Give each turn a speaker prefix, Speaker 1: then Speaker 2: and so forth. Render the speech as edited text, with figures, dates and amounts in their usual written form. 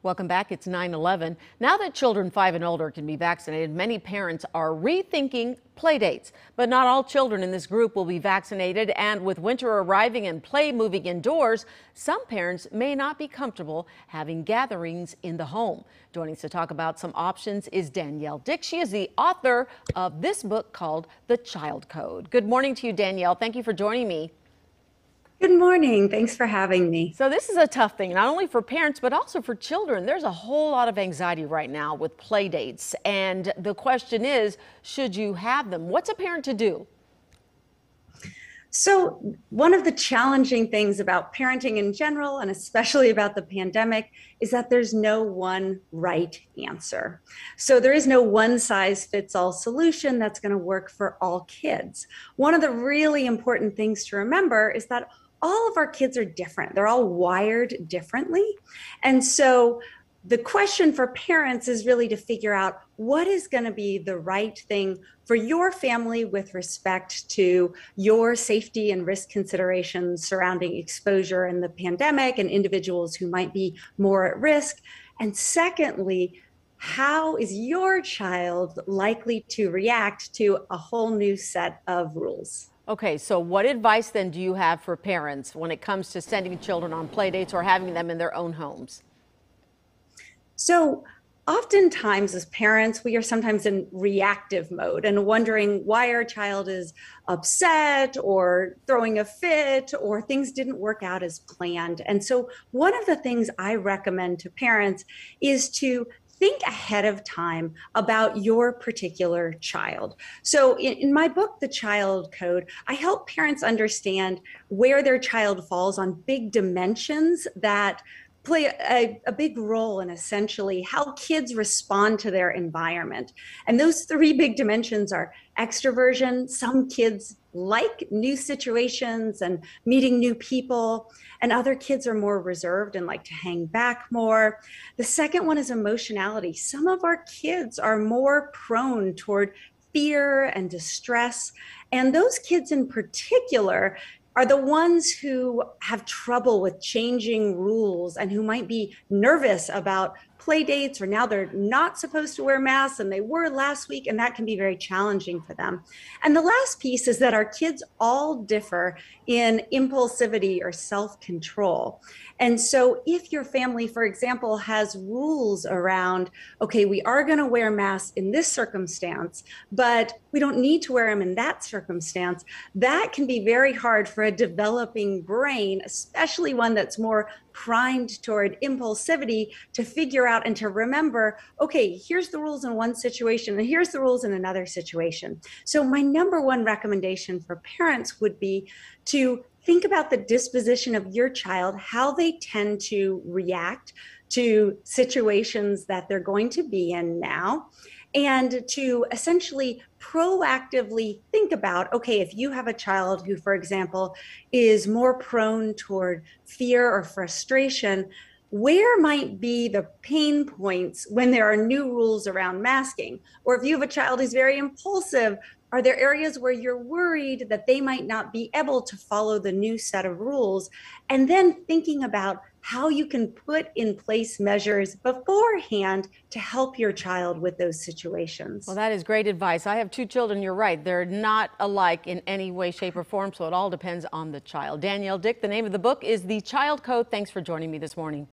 Speaker 1: Welcome back. It's 9/11. Now that children 5 and older can be vaccinated, many parents are rethinking play dates. But not all children in this group will be vaccinated. And with winter arriving and play moving indoors, some parents may not be comfortable having gatherings in the home. Joining us to talk about some options is Danielle Dick. She is the author of this book called The Child Code. Good morning to you, Danielle. Thank you for joining me.
Speaker 2: Good morning. Thanks for having me.
Speaker 1: So this is a tough thing, not only for parents, but also for children. There's a whole lot of anxiety right now with play dates. And the question is, should you have them? What's a parent to do?
Speaker 2: So, one of the challenging things about parenting in general, and especially about the pandemic, is that there's no one right answer. So, there is no one size fits all solution that's going to work for all kids. One of the really important things to remember is that all of our kids are different. They're all wired differently. And so the question for parents is really to figure out what is going to be the right thing for your family with respect to your safety and risk considerations surrounding exposure in the pandemic and individuals who might be more at risk. And secondly, how is your child likely to react to a whole new set of rules?
Speaker 1: Okay, so what advice then do you have for parents when it comes to sending children on play dates or having them in their own homes?
Speaker 2: So, oftentimes as parents, we are sometimes in reactive mode and wondering why our child is upset or throwing a fit or things didn't work out as planned. And so, one of the things I recommend to parents is to think ahead of time about your particular child. So in my book, The Child Code, I help parents understand where their child falls on big dimensions that play a big role in essentially how kids respond to their environment. And those three big dimensions are extroversion. Some kids like new situations and meeting new people, and other kids are more reserved and like to hang back more. The second one is emotionality. Some of our kids are more prone toward fear and distress, and those kids in particular are the ones who have trouble with changing rules and who might be nervous about play dates, or now they're not supposed to wear masks and they were last week, and that can be very challenging for them. And the last piece is that our kids all differ in impulsivity or self-control. And so if your family, for example, has rules around, okay, we are going to wear masks in this circumstance, but we don't need to wear them in that circumstance, that can be very hard for a developing brain, especially one that's more primed toward impulsivity, to figure out and to remember, okay, here's the rules in one situation and here's the rules in another situation. So my number one recommendation for parents would be to think about the disposition of your child, how they tend to react to situations that they're going to be in now, and to essentially proactively think about, okay, if you have a child who, for example, is more prone toward fear or frustration, where might be the pain points when there are new rules around masking? Or if you have a child who's very impulsive, are there areas where you're worried that they might not be able to follow the new set of rules? And then thinking about how you can put in place measures beforehand to help your child with those situations.
Speaker 1: Well, that is great advice. I have 2 children. You're right. They're not alike in any way, shape, or form, so it all depends on the child. Danielle Dick, the name of the book is The Child Code. Thanks for joining me this morning.